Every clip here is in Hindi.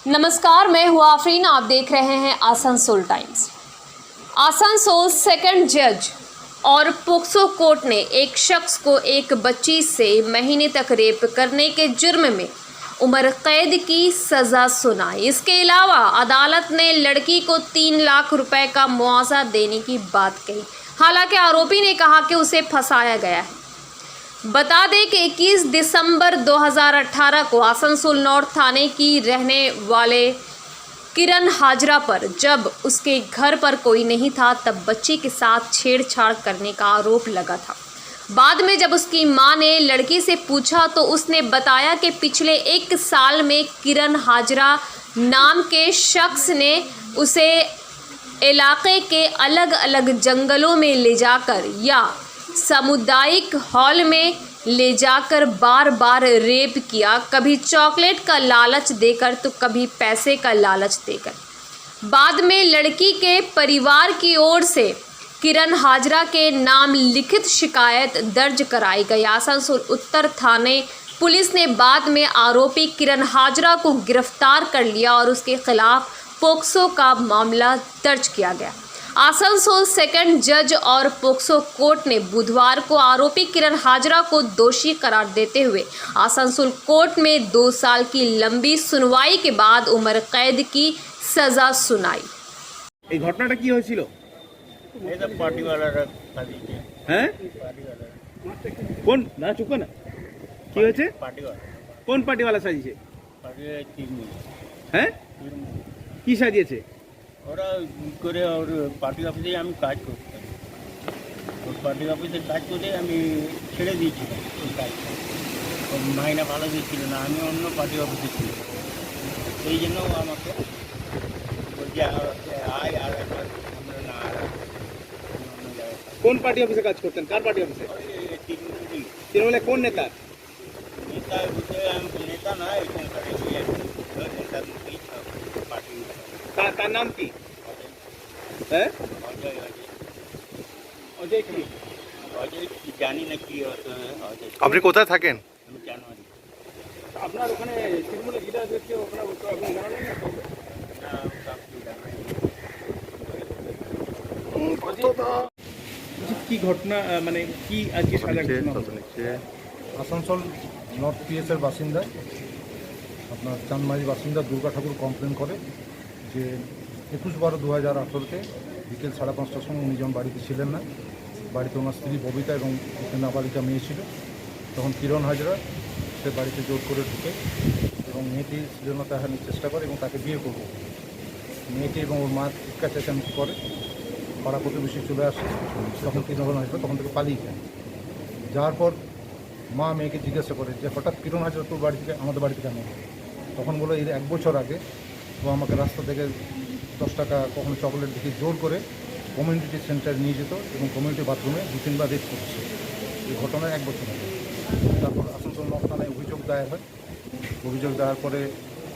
नमस्कार, मैं हूँ आफरीन। आप देख रहे हैं आसनसोल टाइम्स। आसनसोल सेकंड जज और पोक्सो कोर्ट ने एक शख्स को एक बच्ची से महीने तक रेप करने के जुर्म में उम्र कैद की सज़ा सुनाई। इसके अलावा अदालत ने लड़की को 3 लाख रुपए का मुआवजा देने की बात कही। हालांकि आरोपी ने कहा कि उसे फंसाया गया है। बता दें कि 21 दिसंबर 2018 को आसनसोल नॉर्थ थाने की रहने वाले किरण हाजरा पर जब उसके घर पर कोई नहीं था तब बच्ची के साथ छेड़छाड़ करने का आरोप लगा था। बाद में जब उसकी मां ने लड़की से पूछा तो उसने बताया कि पिछले 1 साल में किरण हाजरा नाम के शख्स ने उसे इलाके के अलग अलग जंगलों में ले जाकर या सामुदायिक हॉल में ले जाकर बार बार रेप किया, कभी चॉकलेट का लालच देकर तो कभी पैसे का लालच देकर। बाद में लड़की के परिवार की ओर से किरण हाजरा के नाम लिखित शिकायत दर्ज कराई गई। आसनसोल उत्तर थाने पुलिस ने बाद में आरोपी किरण हाजरा को गिरफ्तार कर लिया और उसके खिलाफ पोक्सो का मामला दर्ज किया गया। आसनसोल सेकंड जज और पोक्सो कोर्ट ने बुधवार को आरोपी किरण हाजरा को दोषी करार देते हुए आसनसोल कोर्ट में 2 साल की लंबी सुनवाई के बाद उम्र कैद की सजा सुनाई। এই ঘটনাটা কি হয়েছিল? এটা পার্টিওয়ালারা সাজিয়েছে। হ্যাঁ কোন না চুপ না কি হয়েছে? পার্টিওয়ালা কোন পার্টিওয়ালা সাজিয়েছে? পার্টিওয়ালা চিরমুনি। হ্যাঁ কি সাজিয়েছে? ওরা করে ওর পার্টি অফিসে আমি কাজ করতাম। ওর পার্টি অফিসে কাজ করে আমি ছেড়ে দিয়েছিলাম ওই কাজটা। ওর মাইনা ভালো দিচ্ছিল না, আমি অন্য পার্টি অফিসে ছিলাম। সেই জন্য ও আমাকে বলছে আয় আর একবার আমরা না অন্য জায়গায় কোন পার্টি অফিসে কাজ করতেন? কার পার্টি অফিসে? চিরমুনি তৃণমূলে কোন নেতা? নেতা বলতে আমি নেতা না, এখানকার নেতার মধ্যেই পার্টি তার নাম কি? হ্যাঁ অজয় অজয় অজয় কি? অজয় জানি না কি হতো অজয়। আপনি কোথায় থাকেন? আমি জানুয়ারি আপনার ওখানে তৃণমূলের লিডার দেখতে ওখানে আপনি জানালেন না? কি ঘটনা মানে কি আজকে সাজা ঘটনা? আসানসোল নর্থ পিএসের বাসিন্দা আপনার চাঁদমারি বাসিন্দা দুর্গা ঠাকুর কমপ্লেন করে যে 21/12/2018-তে বিকেল 5:30টার সময় উনি যখন বাড়িতে ছিলেন না, বাড়িতে ওনার স্ত্রী ববিতা এবং একটি নাবালিকা মেয়ে ছিল। তখন কিরণ হাজরা সে বাড়িতে জোর করে ঢুকে এবং মেয়েটির জন্য তাহার চেষ্টা করে এবং তাকে বিয়ে করবে। মেয়েটি এবং ওর মা চিৎকার চেঁচামেচি করে, পাড়া প্রতিবেশী চলে আসে। তখন কিরণ হাজরা তখন থেকে পালিয়ে যায়। যাওয়ার পর মা মেয়েকে জিজ্ঞাসা করে যে হঠাৎ কিরণ হাজরা তোর বাড়ি থেকে আমাদের বাড়িতে কেন? তখন বলে এর 1 বছর আগে ও আমাকে রাস্তা থেকে 10 টাকা কখনো চকলেট দেখে জোর করে কমিউনিটি সেন্টারে নিয়ে যেত এবং কমিউনিটি বাথরুমে 2-3 বার রেপ করছে। এই ঘটনায় 1 বছর আগে। তারপর আসানসোল নর্থ থানায় অভিযোগ দায়ের হয়। অভিযোগ দেওয়ার পরে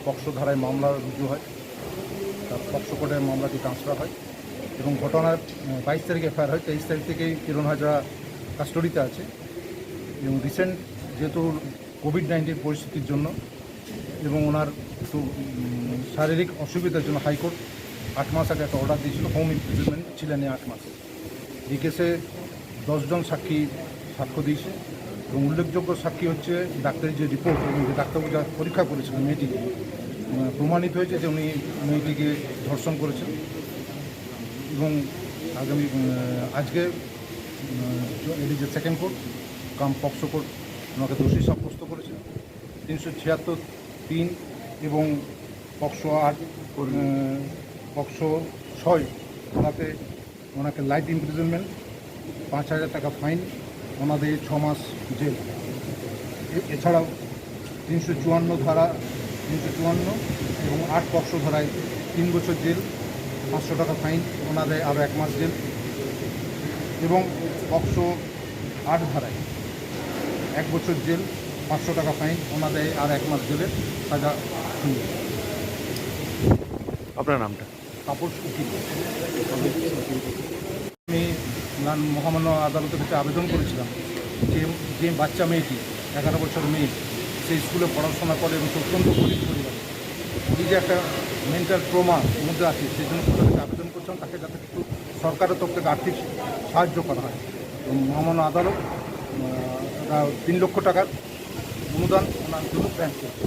পক্সো ধারায় মামলা রুজু হয়। তার পক্সো কোর্টে মামলাটি ট্রান্সফার হয় এবং ঘটনার 22 তারিখে এফআইআর হয়। 23 তারিখ থেকেই কিরণ হাজরা কাস্টডিতে আছে এবং রিসেন্ট যেহেতু কোভিড-19 পরিস্থিতির জন্য এবং ওনার একটু শারীরিক অসুবিধার জন্য হাইকোর্ট 8 মাস আগে একটা অর্ডার দিয়েছিল, হোম ইমপ্রিজনমেন্ট ছিলেন 8 মাস। এই কেসে 10 জন সাক্ষী সাক্ষ্য দিয়েছে এবং উল্লেখযোগ্য সাক্ষী হচ্ছে ডাক্তারের যে রিপোর্ট এবং যে ডাক্তারবাবু যা পরীক্ষা করেছিলেন মেয়েটিকে, প্রমাণিত হয়েছে যে উনি মেয়েটিকে ধর্ষণ করেছেন এবং আজকে এটি যে সেকেন্ড কোর্ট পক্সো কোর্ট ওনাকে দোষী সাব্যস্ত করেছে 376(3) এবং পক্সো 8 পক্সো 6 ওনাকে লাইফ ইমপ্রিজনমেন্ট, 5,000 টাকা ফাইন, ওনাদের 6 মাস জেল। এছাড়াও 354 ধারা 354 এবং 8 পক্সো ধারায় 3 বছর জেল, 500 টাকা ফাইন, ওনাদের আরও 1 মাস জেল এবং পক্সো 8 ধারায় 1 বছর জেল, 500 টাকা ফাইন, ওনাদের আর 1 মাস জেলের সাজা। আপনার নামটা? তাপস উকিল। আমি মহামান্য আদালতের কাছে আবেদন করেছিলাম যে যে বাচ্চা মেয়েটি 11 বছর মেয়ে সেই স্কুলে পড়াশোনা করে এবং অত্যন্ত গরিব পরিবার, এই যে একটা মেন্টাল ট্রমার মধ্যে আছে, সেই জন্য তাদেরকে আবেদন করছিলাম তাকে যাতে একটু সরকারের তরফ থেকে আর্থিক সাহায্য করা হয়। এবং মহামান্য আদালত 3 লক্ষ টাকার অনুদান ওনার জন্য গ্র্যান্ট করেছে।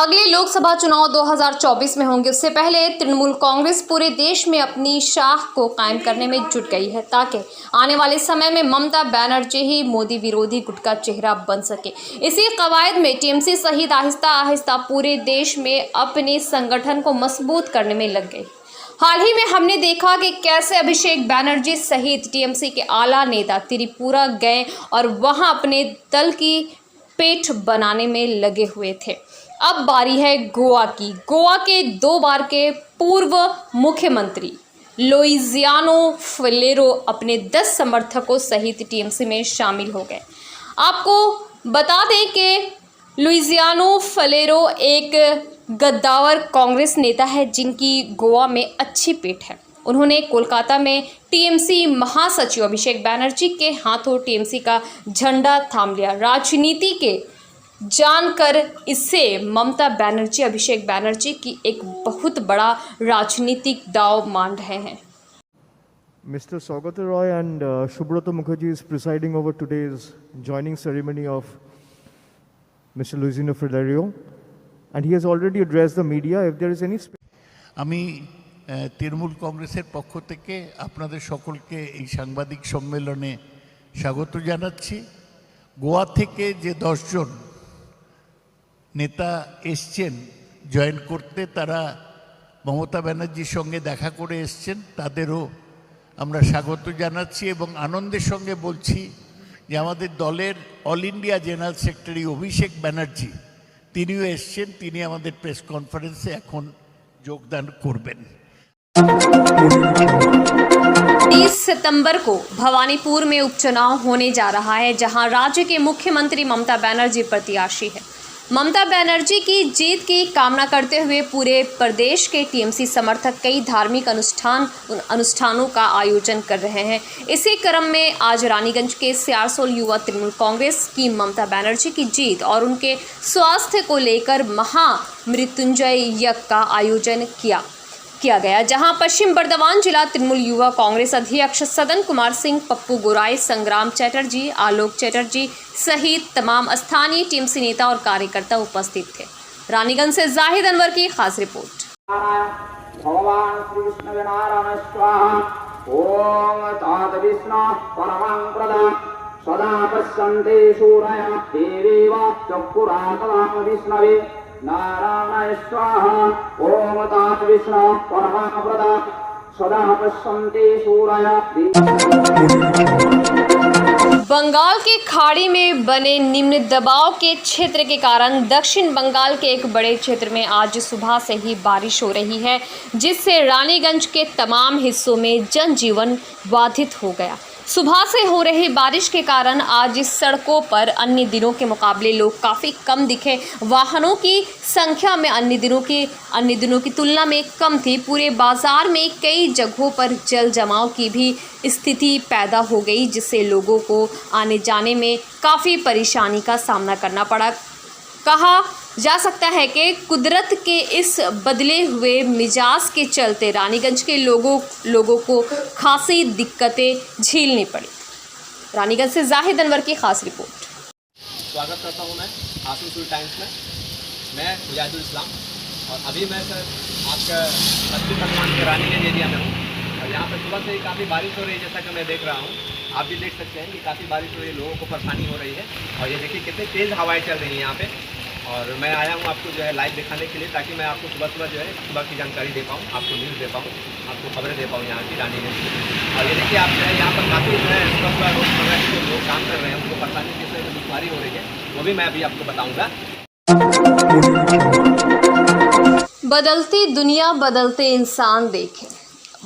अगले लोकसभा चुनाव 2024 में होंगे, उससे पहले तृणमूल कांग्रेस पूरे देश में अपनी शाख को कायम करने में जुट गई है ताकि आने वाले समय में ममता बनर्जी ही मोदी विरोधी गुट का चेहरा बन सके। इसी कवायद में टीएमसी सहित आहिस्ता आहिस्ता पूरे देश में अपने संगठन को मजबूत करने में लग गई। हाल ही में हमने देखा कि कैसे अभिषेक बनर्जी सहित टीएमसी के आला नेता त्रिपुरा गए और वहां अपने दल की पेठ बनाने में लगे हुए थे। अब बारी है गोवा की। गोवा के 2 बार के पूर्व मुख्यमंत्री लुइजियानो फलेरो अपने 10 समर्थकों सहित टीएमसी में शामिल हो गए। आपको बता दें कि लुइजियानो फलेरो एक गद्दावर कांग्रेस नेता है जिनकी गोवा में अच्छी पेठ है। उन्होंने कोलकाता में टीएमसी महासचिव अभिषेक बनर्जी के हाथों टीएमसी का झंडा थाम लिया। राजनीति के जानकर इससे ममता बनर्जी अभिषेक बनर्जी की एक बहुत बड़ा राजनीतिक दाव मान रहे हैं। Mr. Saugata Roy and Subrata Mukherjee is presiding over today's joining ceremony of Mr. Luizino Filario, and he has already addressed the media. If there is any আমি তৃণমূল কংগ্রেসের পক্ষ থেকে আপনাদের সকলকে এই সাংবাদিক সম্মেলনে স্বাগত জানাচ্ছি। গোয়া থেকে যে 10 জন নেতা এসছেন জয়েন করতে, তারা মমতা ব্যানার্জির সঙ্গে দেখা করে এসছেন, তাদেরও আমরা স্বাগত জানাচ্ছি এবং আনন্দের সঙ্গে বলছি যে আমাদের দলের all India general secretary Abhishek Banerjee তিনিও এসছেন, তিনি আমাদের প্রেস কনফারেন্সে এখন যোগদান করবেন। 30 सितंबर को भवानीपुर में उपचुनाव होने जा रहा है, जहां राज्य के मुख्यमंत्री ममता बनर्जी प्रत्याशी है। ममता बनर्जी की जीत की कामना करते हुए पूरे प्रदेश के टीएमसी समर्थक कई धार्मिक अनुष्ठानों का आयोजन कर रहे हैं। इसी क्रम में आज रानीगंज के सियारसोल युवा तृणमूल कांग्रेस की ममता बनर्जी की जीत और उनके स्वास्थ्य को लेकर महामृत्युंजय यज्ञ का आयोजन किया गया, जहां पश्चिम बर्दवान जिला तृणमूल युवा कांग्रेस अध्यक्ष सदन कुमार सिंह, पप्पू गोराई, संग्राम चैटर्जी, आलोक चैटर्जी सहित तमाम स्थानीय टीएमसी नेता और कार्यकर्ता उपस्थित थे। रानीगंज से जाहिद अनवर की खास रिपोर्ट। भगवान श्री विष्णु नारायण स्वाहा। ओम तात विष्णु परमं प्रदा सदा पश्यन्ते सूरय देवीव चक्षुरातवाम विष्णवे नारायण स्वाहा। ओम तात विष्णु परमं प्रदा सदा पश्यन्ते सूरय। बंगाल के खाड़ी में बने निम्न दबाव के क्षेत्र के कारण दक्षिण बंगाल के एक बड़े क्षेत्र में आज सुबह से ही बारिश हो रही है, जिससे रानीगंज के तमाम हिस्सों में जनजीवन बाधित हो गया। सुबह से हो रही बारिश के कारण आज सड़कों पर अन्य दिनों के मुकाबले लोग काफ़ी कम दिखे। वाहनों की संख्या में अन्य दिनों की तुलना में कम थी। पूरे बाजार में कई जगहों पर जल जमाव की भी स्थिति पैदा हो गई, जिससे लोगों को आने जाने में काफ़ी परेशानी का सामना करना पड़ा। कहा जा सकता है कि कुदरत के इस बदले हुए मिजाज के चलते रानीगंज के लोगों को खासी दिक्कतें झेलनी पड़ी। रानीगंज से जाहिद अनवर की खास रिपोर्ट। स्वागत करता हूं मैं आसनसोल टाइम्स में। मैं मुजाहिदुल इस्लाम और अभी मैं सर आपका पश्चिम बर्दवान के रानीगंज एरिया में हूँ और यहाँ पर सुबह से ही काफ़ी बारिश हो रही है, जैसा कि मैं देख रहा हूँ। आप भी देख सकते हैं कि काफ़ी बारिश हो रही है, लोगों को परेशानी हो रही है। और ये देखिए कितनी तेज़ हवाएं चल रही हैं यहाँ पे। और मैं आया हूँ आपको जो है लाइव दिखाने के लिए, ताकि मैं आपको सुबह सुबह जो है सुबह की जानकारी दे पाऊँ, आपको न्यूज़ दे पाऊँ, आपको खबरें दे पाऊँ यहाँ की रानीगंज की। और ये देखिए आप जो है यहाँ पर काफ़ी जो है सुबह सुबह रोज़मर्रा के जो लोग काम कर रहे हैं उनको परेशानी किस तरह से दुश्वारी हो रही है, वो भी मैं अभी आपको बताऊँगा। बदलती दुनिया बदलते इंसान देखे।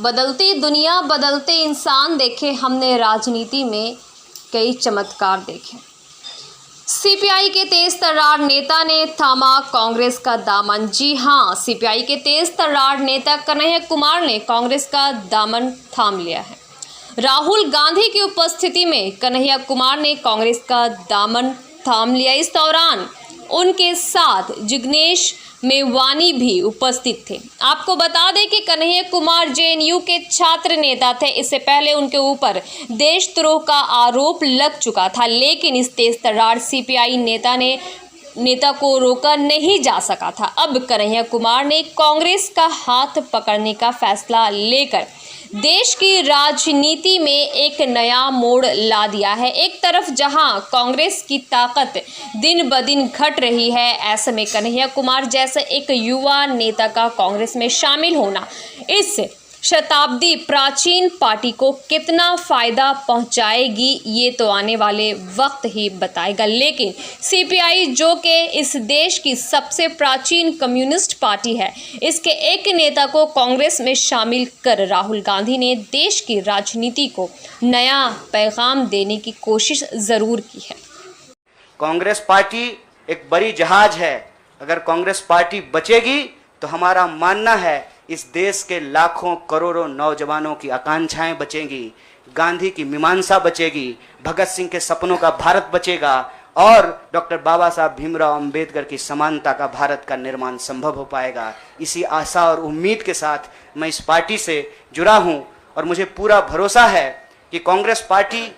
बदलती दुनिया बदलते इंसान देखे। हमने राजनीति में कई चमत्कार देखे। सीपीआई के तेज तर्रार नेता ने थामा कांग्रेस का दामन। जी हां, सीपीआई के तेज तर्रार नेता कन्हैया कुमार ने कांग्रेस का दामन थाम लिया है। राहुल गांधी की उपस्थिति में कन्हैया कुमार ने कांग्रेस का दामन थाम लिया। इस दौरान उनके साथ जिग्नेश मेवानी भी उपस्थित थे। आपको बता दें कि कन्हैया कुमार जेएनयू के छात्र नेता थे। इससे पहले उनके ऊपर देशद्रोह का आरोप लग चुका था, लेकिन इस तेज तर्रार सीपीआई नेता को रोका नहीं जा सका था। अब कन्हैया कुमार ने कांग्रेस का हाथ पकड़ने का फैसला लेकर देश की राजनीति में एक नया मोड़ ला दिया है। एक तरफ जहां कांग्रेस की ताकत दिन ब दिन घट रही है, ऐसे में कन्हैया कुमार जैसे एक युवा नेता का कांग्रेस में शामिल होना इस शताब्दी प्राचीन पार्टी को कितना फायदा पहुंचाएगी, ये तो आने वाले वक्त ही बताएगा। लेकिन सीपीआई, जो कि इस देश की सबसे प्राचीन कम्युनिस्ट पार्टी है, इसके एक नेता को कांग्रेस में शामिल कर राहुल गांधी ने देश की राजनीति को नया पैगाम देने की कोशिश जरूर की है। कांग्रेस पार्टी एक बड़ी जहाज है। अगर कांग्रेस पार्टी बचेगी तो हमारा मानना है इस देश के लाखों करोड़ों नौजवानों की आकांक्षाएं बचेंगी, गांधी की मीमांसा बचेगी, भगत सिंह के सपनों का भारत बचेगा और डॉक्टर बाबा साहब भीमराव अंबेडकर की समानता का भारत का निर्माण संभव हो पाएगा। इसी आशा और उम्मीद के साथ मैं इस पार्टी से जुड़ा हूं और मुझे पूरा भरोसा है कि कांग्रेस पार्टी,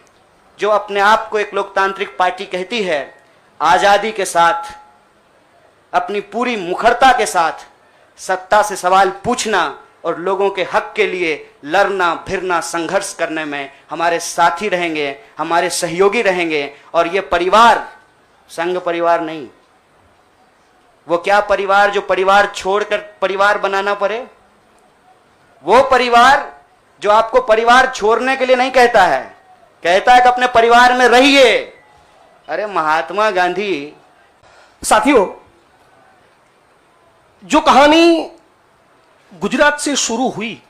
जो अपने आप को एक लोकतांत्रिक पार्टी कहती है, आज़ादी के साथ, अपनी पूरी मुखरता के साथ सत्ता से सवाल पूछना और लोगों के हक के लिए लड़ना भिड़ना संघर्ष करने में हमारे साथी रहेंगे, हमारे सहयोगी रहेंगे। और ये परिवार संघ परिवार नहीं, वो क्या परिवार जो परिवार छोड़कर परिवार बनाना पड़े, वो परिवार जो आपको परिवार छोड़ने के लिए नहीं कहता है, कहता है कि अपने परिवार में रहिए। अरे महात्मा गांधी। साथियों, जो कहानी गुजरात से शुरू हुई,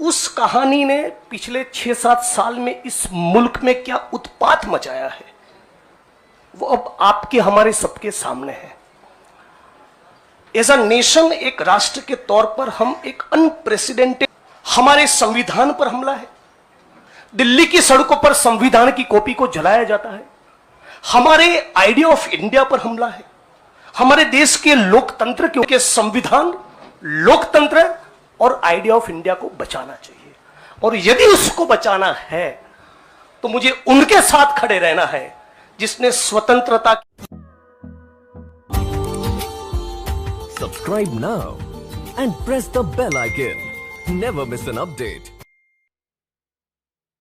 उस कहानी ने पिछले 6-7 साल में इस मुल्क में क्या उत्पात मचाया है, वो अब आपके हमारे सबके सामने है। एज अ नेशन, एक राष्ट्र के तौर पर हम एक अनप्रेसिडेंटेड, हमारे संविधान पर हमला है। दिल्ली की सड़कों पर संविधान की कॉपी को जलाया जाता है। हमारे आइडिया ऑफ इंडिया पर हमला है। हमारे देश के लोकतंत्र के संविधान, लोकतंत्र और आइडिया ऑफ इंडिया को बचाना चाहिए। और यदि उसको बचाना है तो मुझे उनके साथ खड़े रहना है जिसने स्वतंत्रता। Subscribe now and press the bell icon. Never miss an update.